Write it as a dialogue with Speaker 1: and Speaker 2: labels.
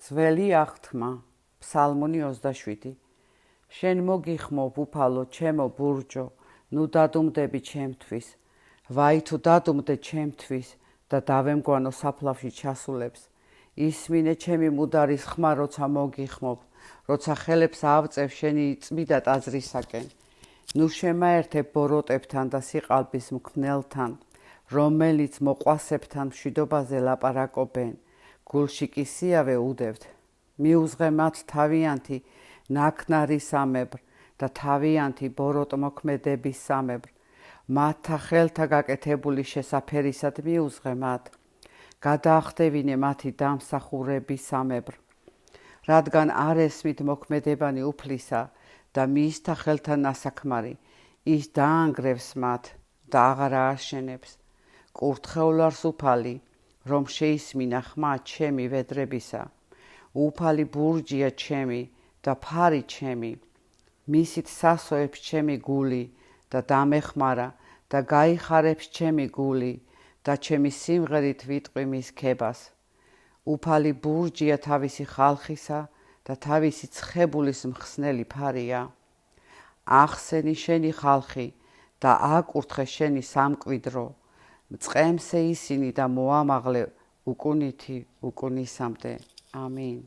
Speaker 1: ძველი აღთმა, ფსალმუნი 27. შენ მოგიხმობ უფალო, ჩემო ბურჯო, ნუ დადუმდები ჩემთვის. ვაი თუ დადუმდე ჩემთვის და დავემგვანო საფლავში ჩასულებს. ისმინე ჩემი მუდარის ხმა, როცა მოგიხმობ, როცა ხელებს ავწევ შენი წმიდა ტაძრისაკენ. ნუ შემაერთებ ბოროტებთან და სიყალბის მქნელთან, რომელიც მოყვასებთან მშვიდობაზე ლაპარაკობენ. გულში კი სიავე უდევთ. მიუძღე მათ თავიანთი ნაქნარი სამებრ და თავიანთი ბოროტმოქმედების სამებრ. მათთა ხელთა გაკეთებული შესაფერისად მიუძღე მათ. გადაახდევინე მათი დამსახურების სამებრ. რადგან არ ესმით მოქმედებანი უფლისა და მისთა ხელთა ნასაქმარი, ის დაანგრევს მათ და აღარ ააშენებს. კურთხევლარს უფალი, რომ შეისმინა ხმა ჩემი ვედრებისა. უფალი ბურჯია ჩემი და ფარი ჩემი. მისით სასოებს ჩემი გული და დამეხმარა და გაიხარებს ჩემი გული და ჩემი სიმღერით ვიტყვი მის ქებას. უფალი ბურჯია თავისი ხალხისა და თავისი ცხებულის მხსნელი ფარია. ახსენი შენი ხალხი და აკურთხე შენი სამკვიდრო. მწყემსე ისინი და მოამაღლე უკუნითი უკუნისამდე. ამინ.